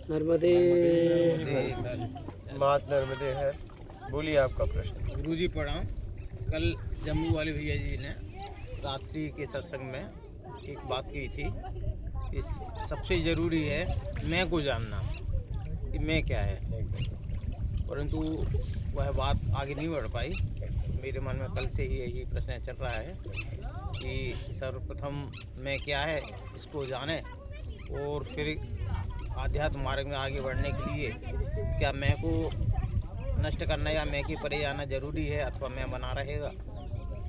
नर्मदे मात नर्मदे है। बोलिए आपका प्रश्न। गुरुजी प्रणाम। कल जम्मू वाले भैया जी ने रात्रि के सत्संग में एक बात की थी कि सबसे ज़रूरी है मैं को जानना कि मैं क्या है, परंतु वह बात आगे नहीं बढ़ पाई। मेरे मन में कल से ही यही प्रश्न चल रहा है कि सर्वप्रथम मैं क्या है इसको जाने और फिर आध्यात्म मार्ग में आगे बढ़ने के लिए क्या मैं को नष्ट करना या मैं की परे जाना जरूरी है अथवा मैं बना रहेगा,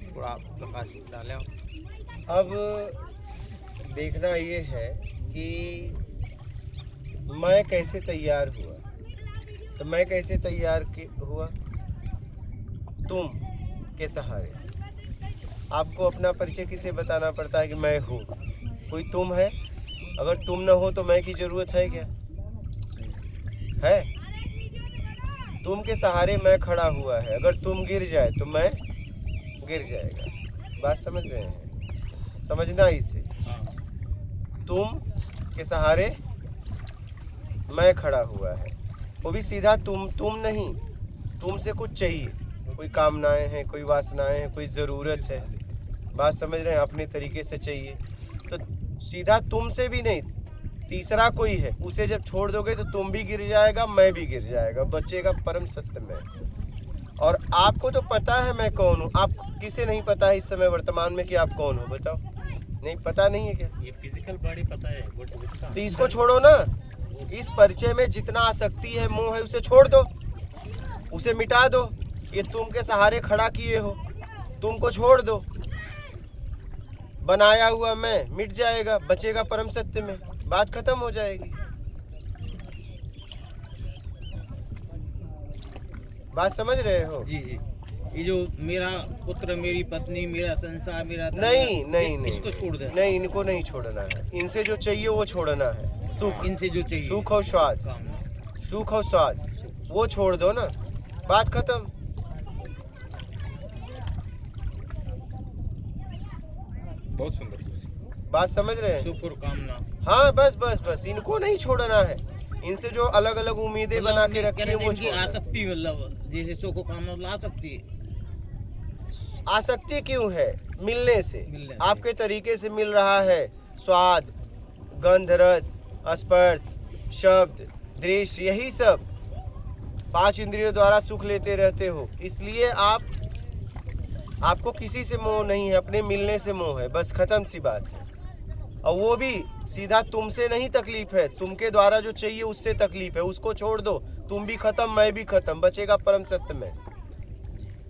थोड़ा प्रकाश डालें। अब देखना ये है कि मैं कैसे तैयार हुआ। तो मैं कैसे तैयार हुआ? तुम के सहारे। आपको अपना परिचय किसे बताना पड़ता है कि मैं हूँ? कोई तुम है? अगर तुम न हो तो मैं की जरूरत है क्या? है? तुम के सहारे मैं खड़ा हुआ है। अगर तुम गिर जाए तो मैं गिर जाएगा। बात समझ रहे हैं? समझना इसे। तुम के सहारे मैं खड़ा हुआ है, वो भी सीधा तुम नहीं। तुमसे कुछ चाहिए, कोई कामनाएं हैं, कोई वासनाएं हैं, कोई ज़रूरत है। बात समझ रहे हैं? अपने तरीके से चाहिए तो सीधा तुमसे भी नहीं, तीसरा कोई है, उसे जब छोड़ दोगे तो तुम भी गिर जाएगा, मैं भी गिर जाएगा, बचेगा परम सत्य में। और आपको तो पता है मैं कौन हूँ। आप किसे नहीं पता है इस समय वर्तमान में कि आप कौन हो? बताओ। नहीं पता नहीं है क्या? ये फिजिकल बॉडी पता है, तो इसको छोड़ो ना। इस परिचय में जितना आसक्ति है, मोह है, उसे छोड़ दो, उसे मिटा दो। ये तुम के सहारे खड़ा किए हो, तुमको छोड़ दो। बनाया हुआ मैं मिट जाएगा, बचेगा परम सत्य में, बात खत्म हो जाएगी। बात समझ रहे हो? जी जी। ये जो मेरा पुत्र, मेरी पत्नी, मेरा संसार, मेरा नहीं, इसको छोड़ दे। नहीं, इनको नहीं छोड़ना है। इनसे जो चाहिए वो छोड़ना है। सुख, इनसे जो चाहिए, सुख और स्वाद, सुख और स्वाद, वो छोड़ दो ना, बात खत्म। बहुत सुंदर बात समझ रहे हैं? सुख और कामना। हाँ, बस इनको नहीं छोड़ना है। इनसे जो अलग अलग उम्मीदें बना के रखी है वो छोड़ना। आसक्ति, मतलब जैसे सुख और कामना ला सकती है। आसक्ति क्यों है? मिलने से। आपके तरीके से मिल रहा है स्वाद, गंध, रस, स्पर्श, शब्द, दृश्य, यही सब 5 इंद्रियों द्वारा सुख लेते रहते हो। इसलिए आपको किसी से मोह नहीं है, अपने मिलने से मोह है, बस खत्म सी बात है। और वो भी सीधा तुमसे नहीं तकलीफ है, तुमके द्वारा जो चाहिए उससे तकलीफ है, उसको छोड़ दो। तुम भी खत्म, मैं भी खत्म, बचेगा परम सत्य में,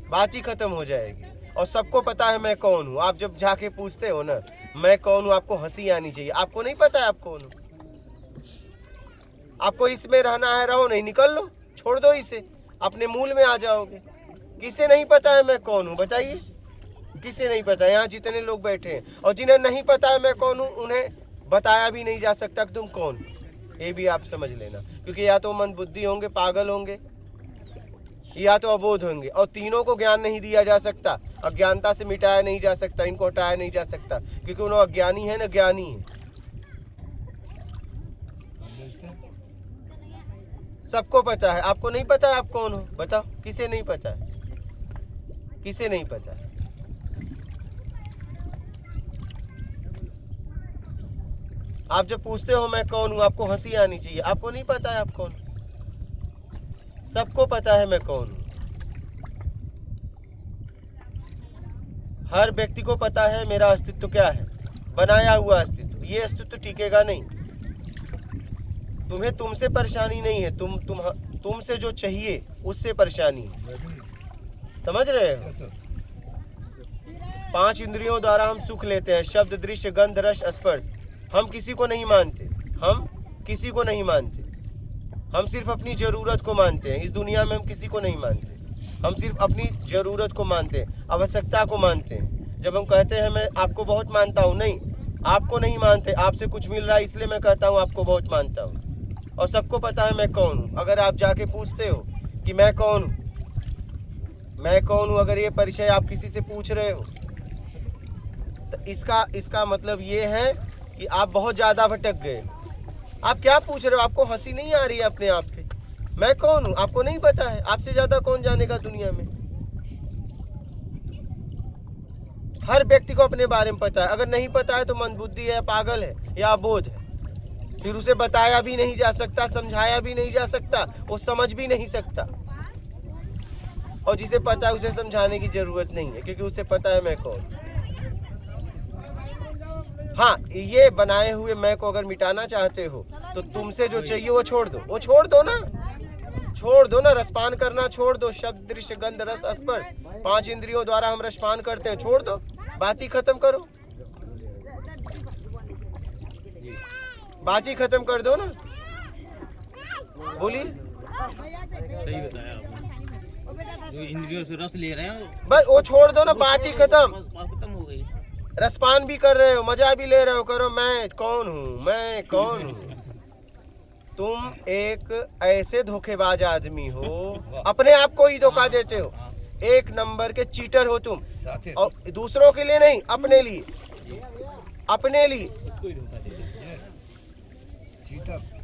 बात ही खत्म हो जाएगी। और सबको पता है मैं कौन हूँ। आप जब जाके पूछते हो ना मैं कौन हूँ, आपको हंसी आनी चाहिए। आपको नहीं पता है आप कौन हो। आपको इसमें रहना है, रहो, नहीं निकल लो, छोड़ दो इसे, अपने मूल में आ जाओगे। किसे नहीं पता है मैं कौन हूँ? बताइए, किसे नहीं पता? यहाँ जितने लोग बैठे हैं, और जिन्हें नहीं पता है मैं कौन हूँ उन्हें बताया भी नहीं जा सकता कि तुम कौन हो। ये भी आप समझ लेना, क्योंकि या तो मंदबुद्धि होंगे, पागल होंगे, या तो अबोध होंगे, और तीनों को ज्ञान नहीं दिया जा सकता। अज्ञानता से मिटाया नहीं जा सकता, इनको हटाया नहीं जा सकता, क्योंकि उन्होंने अज्ञानी है न ज्ञानी है। सबको पता है, आपको नहीं पता है आप कौन हो? बताओ, किसे नहीं पता है? किसे नहीं पता है? आप जब पूछते हो मैं कौन हूं, आपको हंसी आनी चाहिए। आपको नहीं पता है आप कौन? सबको पता है मैं कौन हूं। हर व्यक्ति को पता है मेरा अस्तित्व क्या है, बनाया हुआ अस्तित्व। ये अस्तित्व टिकेगा नहीं। तुम्हें तुमसे परेशानी नहीं है, तुमसे जो चाहिए उससे परेशानी है। समझ रहे हो? 5 इंद्रियों द्वारा हम सुख लेते हैं, शब्द, दृश्य, गंध, रस, स्पर्श। हम किसी को नहीं मानते, हम किसी को नहीं मानते, हम सिर्फ अपनी ज़रूरत को मानते हैं। इस दुनिया में हम किसी को नहीं मानते, हम सिर्फ अपनी ज़रूरत को मानते हैं, आवश्यकता को मानते हैं। जब हम कहते हैं मैं आपको बहुत मानता हूँ, नहीं, आपको नहीं मानते। आपसे कुछ मिल रहा है इसलिए मैं कहता हूँ आपको बहुत मानता हूँ। और सबको पता है मैं कौन हूँ। अगर आप जाके पूछते हो कि मैं कौन हूँ, मैं कौन हूँ, अगर ये परिचय आप किसी से पूछ रहे हो तो इसका मतलब ये है कि आप बहुत ज़्यादा भटक गए। आप क्या पूछ रहे हो? आपको हंसी नहीं आ रही है अपने आप पे? मैं कौन हूँ आपको नहीं पता है? आपसे ज्यादा कौन जानेगा दुनिया में? हर व्यक्ति को अपने बारे में पता है। अगर नहीं पता है तो मंदबुद्धि है, पागल है या अबोध है। फिर उसे बताया भी नहीं जा सकता, समझाया भी नहीं जा सकता, वो समझ भी नहीं सकता। और जिसे पता है उसे समझाने की जरूरत नहीं है, क्योंकि उसे पता है मैं कौन। हाँ, ये बनाए हुए मैं को अगर मिटाना चाहते हो तो तुमसे जो चाहिए वो छोड़ दो। वो छोड़ दो ना, छोड़ दो ना। रसपान करना छोड़ दो। शब्द, दृश्य, गंध, रस, स्पर्श 5 इंद्रियों द्वारा हम रसपान करते हैं, छोड़ दो। बात ही खत्म करो, बात ही खत्म कर दो ना। बोलिए। सही बताया आपने। जो इंद्रियों से रस ले रहे हैं बस वो छोड़ दो ना, बात ही खत्म। बात खत्म हो गई। रसपान भी कर रहे हो, मजा भी ले रहे हो, करो। मैं कौन हूँ, मैं कौन हूँ? तुम एक ऐसे धोखेबाज आदमी हो, अपने आप को ही धोखा देते हो। एक नंबर के चीटर हो तुम। और दूसरों के लिए नहीं, अपने लिए, अपने लिए।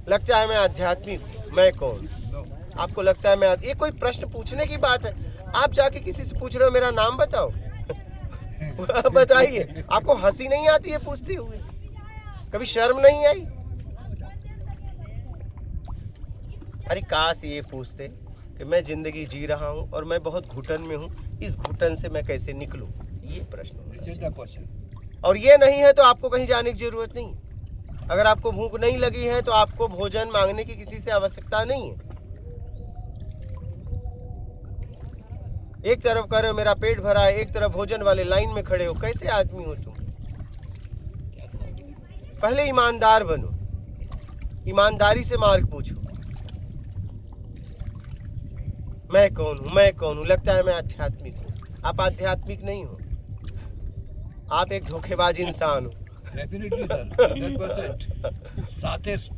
लगता है मैं आध्यात्मिक हूँ। मैं कौन? आपको लगता है मैं ये कोई प्रश्न पूछने की बात है? आप जाके किसी से पूछ रहे हो मेरा नाम बताओ? बताइए। आपको हंसी नहीं आती है पूछते हुए? कभी शर्म नहीं आई? अरे काश ये पूछते कि मैं जिंदगी जी रहा हूँ और मैं बहुत घुटन में हूँ, इस घुटन से मैं कैसे निकलूं। ये प्रश्न होना चाहिए। और ये नहीं है तो आपको कहीं जाने की जरूरत नहीं। अगर आपको भूख नहीं लगी है तो आपको भोजन मांगने की किसी से आवश्यकता नहीं है। एक तरफ कह रहे हो मेरा पेट भरा है, एक तरफ भोजन वाले लाइन में खड़े हो। कैसे आदमी हो तुम? पहले ईमानदार बनो, ईमानदारी से मार्ग पूछो। मैं कौन हूँ, मैं कौन हूँ? लगता है मैं आध्यात्मिक हूँ। आप आध्यात्मिक नहीं हो, आप एक धोखेबाज इंसान हो। Definitely sir, 100%।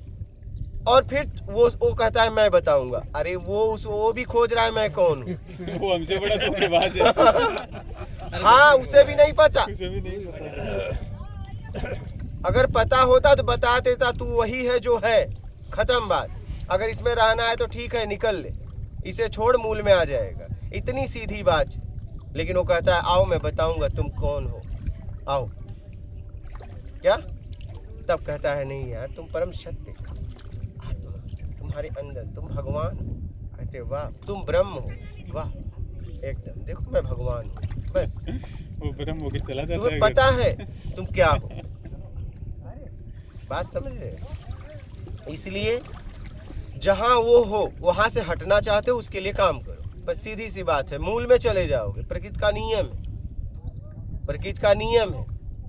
और फिर वो कहता है मैं बताऊंगा। अरे वो भी खोज रहा है मैं कौन हूँ। वो हमसे बड़ा धोखेबाज है। हाँ, उसे भी नहीं पता। उसे भी नहीं पता। अगर पता होता तो बता देता, तू वही है जो है, खत्म बात। अगर इसमें रहना है तो ठीक है, निकल ले, इसे छोड़, मूल में आ जाएगा। इतनी सीधी बात। लेकिन वो कहता है आओ मैं बताऊंगा तुम कौन हो, आओ। क्या? तब कहता है नहीं यार, तुम परम सत्य आत्मा, तुम्हारे अंदर तुम भगवान हो। कहते वाह, तुम ब्रह्म हो। वाह, एकदम। देखो मैं भगवान हूँ, बस। वो ब्रह्म होके चला जाता है। तुम्हें पता है तुम क्या हो। बात समझ रहे? इसलिए जहां वो हो वहां से हटना चाहते हो, उसके लिए काम करो। बस सीधी सी बात है, मूल में चले जाओगे। प्रकृति का नियम है, प्रकृति का नियम है।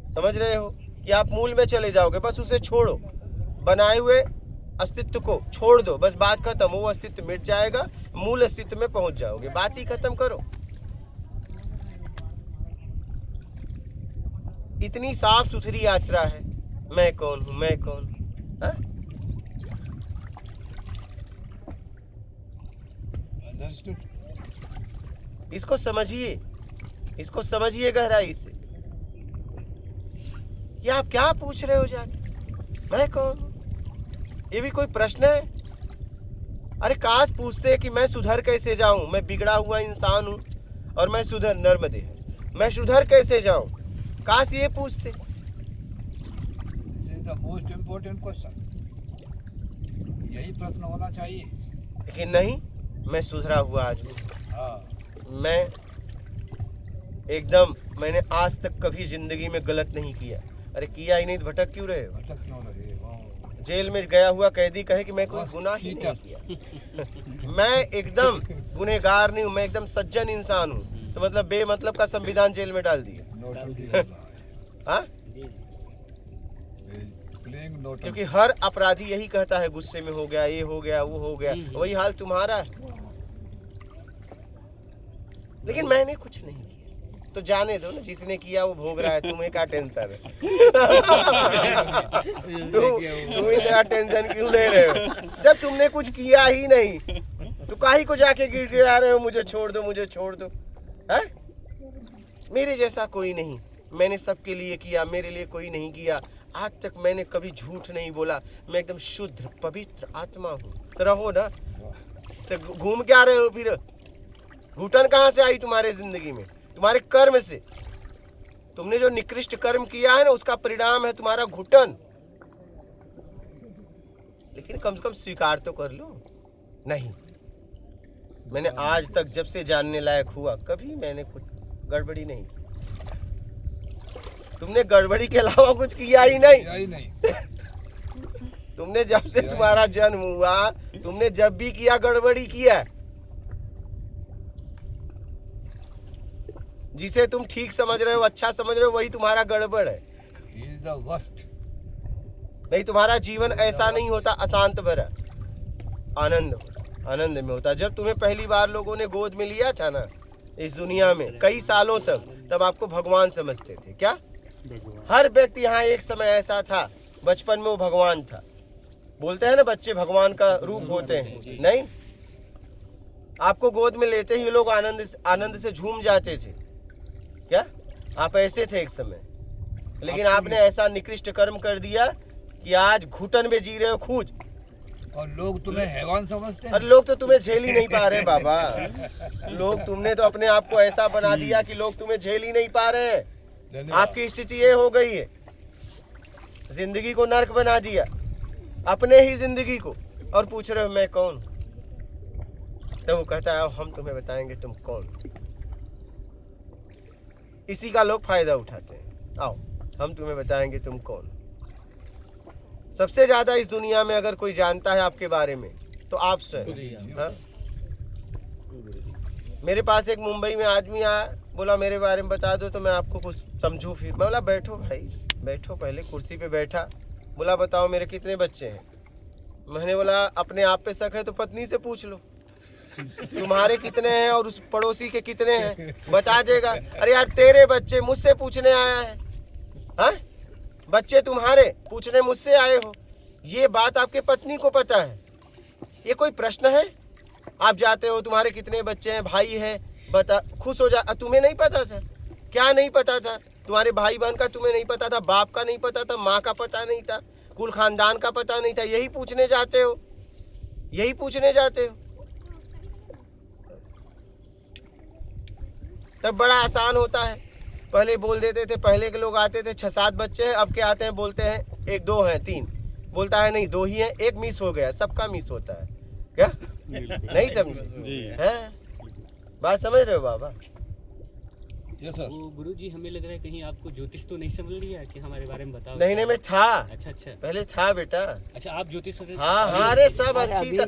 समझ रहे हो कि आप मूल में चले जाओगे। बस उसे छोड़ो, बनाए हुए अस्तित्व को छोड़ दो, बस बात खत्म। वो अस्तित्व मिट जाएगा, मूल अस्तित्व में पहुंच जाओगे। बात ही खत्म करो। इतनी साफ सुथरी यात्रा है। मैं कौन हूँ, मैं कौन हूँ? हाँ? इसको समझिए, इसको समझिए गहराई से। ये आप क्या पूछ रहे हो जाके मैं कौन हूं? ये भी कोई प्रश्न है? अरे काश पूछते कि मैं सुधर कैसे जाऊं, मैं बिगड़ा हुआ इंसान हूं और मैं सुधर, नर्मदे है, मैं सुधर कैसे जाऊं। काश ये पूछते। This is the most important question. यही प्रश्न होना चाहिए। लेकिन नहीं, मैं सुधरा हुआ आदमी। हाँ, मैं एकदम, मैंने आज तक कभी जिंदगी में गलत नहीं किया। अरे किया ही नहीं तो भटक क्यों रहे हो? भटक क्यों रहे हो? जेल में गया हुआ कैदी कहे कि मैं कोई गुनाह ही नहीं किया। मैं एकदम गुनहगार नहीं हूँ, मैं एकदम सज्जन इंसान हूँ। तो मतलब बेमतलब का संविधान जेल में डाल दिया। हाँ, क्योंकि हर अपराधी यही कहता है गुस्से में हो गया, ये हो गया, वो हो गया। वही हाल तुम्हारा है। लेकिन मैंने कुछ नहीं किया तो जाने दो ना, जिसने किया वो भोग रहा है। तुम्हें क्या टेंशन है? तुम इतना टेंशन क्यों ले रहे हो? जब तुमने कुछ किया ही नहीं तो काहे को जाके गिड़गिड़ा रहे हो मुझे छोड़ दो, मुझे छोड़ दो। है? मेरे जैसा कोई नहीं, मैंने सबके लिए किया, मेरे लिए कोई नहीं किया। आज तक मैंने कभी झूठ नहीं बोला, मैं एकदम शुद्ध पवित्र आत्मा हूँ। तो रहो ना, तो घूम क्या रहे हो फिर? घुटन कहाँ से आई तुम्हारे जिंदगी में? तुम्हारे कर्म से। तुमने जो निकृष्ट कर्म किया है ना, उसका परिणाम है तुम्हारा घुटन। लेकिन कम से कम स्वीकार तो कर लो। नहीं, मैंने आज तक जब से जानने लायक हुआ कभी मैंने कुछ गड़बड़ी नहीं की। तुमने गड़बड़ी के अलावा कुछ किया ही नहीं। यही नहीं। तुमने जब से तुम्हारा जन्म हुआ, तुमने जब भी किया गड़बड़ी किया। जिसे तुम ठीक समझ रहे हो, अच्छा समझ रहे हो, वही तुम्हारा गड़बड़ है। He is the worst. नहीं, तुम्हारा जीवन ऐसा नहीं होता अशांत भरा। आनंद में होता। जब तुम्हें पहली बार लोगों ने गोद में लिया था ना इस दुनिया में, कई सालों तक, तब आपको भगवान समझते थे। क्या? हर व्यक्ति यहाँ एक समय ऐसा था, बचपन में वो भगवान था। बोलते हैं ना बच्चे भगवान का रूप होते हैं। नहीं, आपको गोद में लेते ही लोग आनंद से झूम जाते थे। क्या? आप ऐसे थे एक समय, लेकिन आपने ऐसा निकृष्ट कर्म कर दिया कि आज घुटन में जी रहे हो खूज। और लोग तुम्हें हैवान समझते हैं। और लोग तो तुम्हें झेल ही नहीं पा रहे बाबा। लोग, तुमने तो अपने आप को ऐसा बना दिया कि लोग तुम्हें झेल ही नहीं पा रहे हैं। आपकी स्थिति ये हो गई है, जिंदगी को नर्क बना दिया, अपने ही जिंदगी को, और पूछ रहे हो मैं कौन? तो वो कहता है हम तुम्हें बताएंगे तुम कौन। इसी का लोग फायदा उठाते हैं। आओ हम तुम्हें बताएंगे तुम कौन। सबसे ज्यादा इस दुनिया में अगर कोई जानता है आपके बारे में तो आप स्वयं। हाँ? मेरे पास एक मुंबई में आदमी आया, बोला मेरे बारे में बता दो तो मैं आपको कुछ समझूं। फिर मैं बोला बैठो भाई, बैठो। पहले कुर्सी पे बैठा, बोला बताओ मेरे कितने बच्चे हैं। मैंने बोला अपने आप पे शक है तो पत्नी से पूछ लो, तुम्हारे कितने हैं और उस पड़ोसी के कितने हैं, बता देगा। अरे यार तेरे बच्चे मुझसे पूछने आया है? हाँ? बच्चे तुम्हारे पूछने मुझसे आए हो? ये बात आपके पत्नी को पता है? ये कोई प्रश्न है? आप जाते हो तुम्हारे कितने बच्चे हैं, भाई है, बता, खुश हो जा। तुम्हें नहीं पता था? क्या नहीं पता था? तुम्हारे भाई बहन का तुम्हें नहीं पता था, बाप का नहीं पता था, माँ का पता नहीं था, कुल खानदान का पता नहीं था। यही पूछने जाते हो, यही पूछने जाते हो। तब बड़ा आसान होता है। पहले बोल देते थे, पहले के लोग आते थे 6-7 बच्चे हैं, अब क्या आते हैं बोलते हैं 1-2 हैं 3। बोलता है नहीं 2 ही हैं, 1 मिस हो गया। सबका मिस होता है। क्या? नहीं समझे? हैं? बात समझ रहे हो बाबा? Yes sir. वो गुरुजी हमें लग रहा है कहीं आपको ज्योतिष तो नहीं समझ लिया कि हमारे बारे में बताओ। नहीं मैं था। अच्छा अच्छा। पहले था बेटा। अच्छा आप ज्योतिष से। हाँ, अरे सब अच्छी था।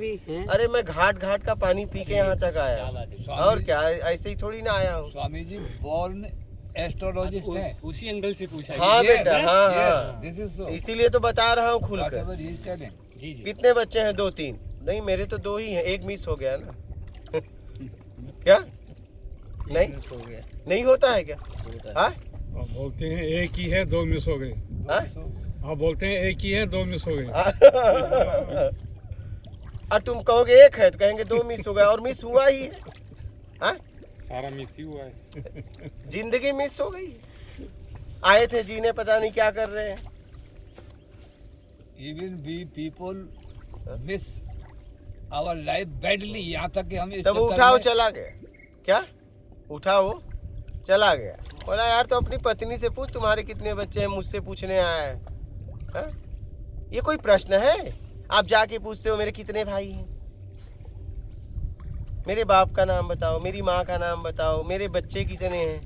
अरे मैं घाट का पानी पी के यहाँ तक आया। क्या बात है। और क्या, ऐसे ही थोड़ी ना आया हूँ। स्वामी जी बोर्न एस्ट्रोलॉजिस्ट हैं। उसी एंगल से पूछा है। हाँ बेटा, हाँ Yes, हाँ, this is so. इसीलिए तो बता रहा हूँ खुलकर। Whatever he is telling. जी जी। कितने बच्चे हैं? 2-3? नहीं मेरे तो 2 ही हैं, 1 मिस हो गया ना। क्या? नहीं नहीं होता है क्या? हाँ? आप बोलते हैं एक ही है 2 मिस हो गए। हाँ? आप बोलते हैं एक ही है 2 मिस हो गए। और तुम कहोगे 1 है तो कहेंगे 2 मिस हो गया, और मिस हुआ ही है। हाँ? सारा मिस ही हुआ है। जिंदगी मिस हो गई। आए थे जीने, पता नहीं क्या कर रहे हैं। Even we people miss our life badly. यहाँ तक कि हम इस तब चक्कर उठा वो में- चला गया। क्या? उठा वो चला गया। बोला यार तो अपनी पत्नी से पूछ तुम्हारे कितने बच्चे हैं, मुझसे पूछने आया है। हाँ? ये कोई प्रश्न है? आप जाके पूछते हो मेरे कितने भाई हैं, मेरे बाप का नाम बताओ, मेरी माँ का नाम बताओ, मेरे बच्चे कितने हैं।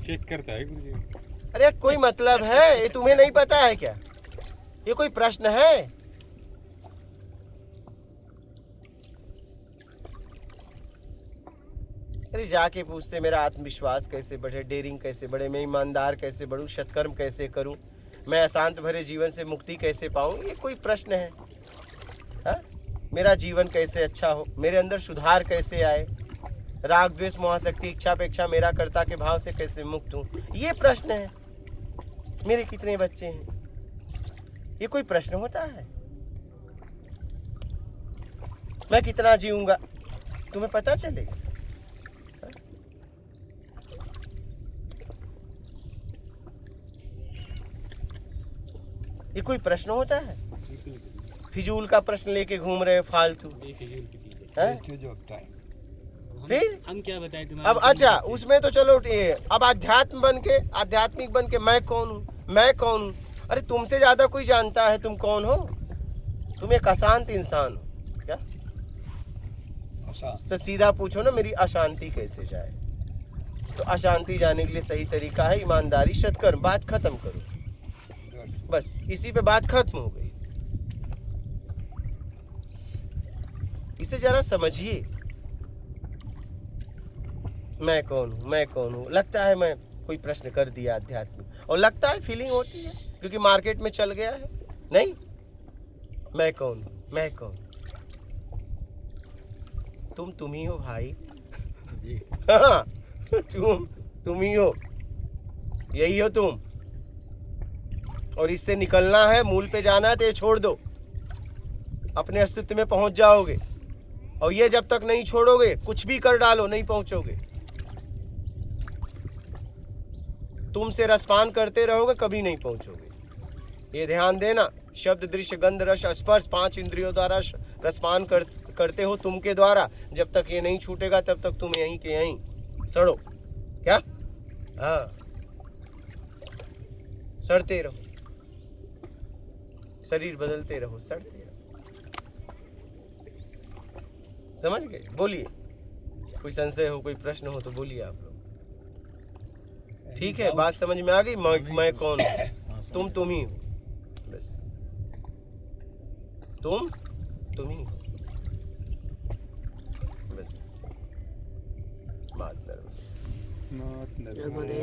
चेक करता है गुरुजी। अरे कोई मतलब है? ये तुम्हें नहीं पता है क्या? ये कोई प्रश्न है? अरे जाके पूछते मेरा आत्मविश्वास कैसे बढ़े, डेयरिंग कैसे बढ़े, मैं ईमानदार कैसे बढ़ूं, सत्कर्म कैसे करूं, मैं अशांत भरे जीवन से मुक्ति कैसे पाऊं। ये कोई प्रश्न है? हा? मेरा जीवन कैसे अच्छा हो, मेरे अंदर सुधार कैसे आए, राग द्वेष मोहाशक्ति इच्छा अपेक्षा मेरा कर्ता के भाव से कैसे मुक्त हूं, ये प्रश्न है। मेरे कितने बच्चे हैं, ये कोई प्रश्न होता है? मैं कितना जीऊंगा तुम्हें पता चलेगा? ये कोई प्रश्न होता है? बिल्कुल नहीं। फिजूल का प्रश्न लेके घूम रहे हैं फालतू, ये फिजूल की चीज़ है। हैं? Wastage of time. फिर हम क्या बताएं तुम्हारे अब अच्छा उसमें तो चलो ये अब आध्यात्मिक बन के मैं कौन हूँ? अरे तुमसे ज्यादा कोई जानता है तुम कौन हो? तुम एक अशांत इंसान हो क्या? आसान। तो सीधा पूछो ना मेरी अशांति कैसे जाए? तो अशांति जाने के लिए सही तरीका है ईमानदारी, सत्कर्म। बात खत्म करो, बस इसी पे बात खत्म हो गई। इसे जरा समझिए, मैं कौन हूँ। लगता है मैं कोई प्रश्न कर दिया आध्यात्मिक, और लगता है फीलिंग होती है क्योंकि मार्केट में चल गया है। नहीं, मैं कौन हूँ? तुम ही हो भाई जी। हाँ, तुम ही हो, यही हो तुम। और इससे निकलना है, मूल पे जाना है तो ये छोड़ दो, अपने अस्तित्व में पहुंच जाओगे। और ये जब तक नहीं छोड़ोगे, कुछ भी कर डालो नहीं पहुंचोगे। तुम से रसपान करते रहोगे, कभी नहीं पहुंचोगे। ये ध्यान देना, शब्द दृश्य गंध रस स्पर्श 5 इंद्रियों द्वारा रसपान करते हो तुम के द्वारा। जब तक ये नहीं छूटेगा तब तक तुम यहीं के यहीं सड़ो। क्या? हाँ, सड़ते रहो, शरीर बदलते रहो, सड़ते रहो। समझ गए? बोलिए, कोई संशय हो, कोई प्रश्न हो तो बोलिए आप लोग। ठीक है, बात समझ में आ गई? मैं कौन हूँ? तुम ही हो, बस तुम ही हो, बस। बात नर्मदे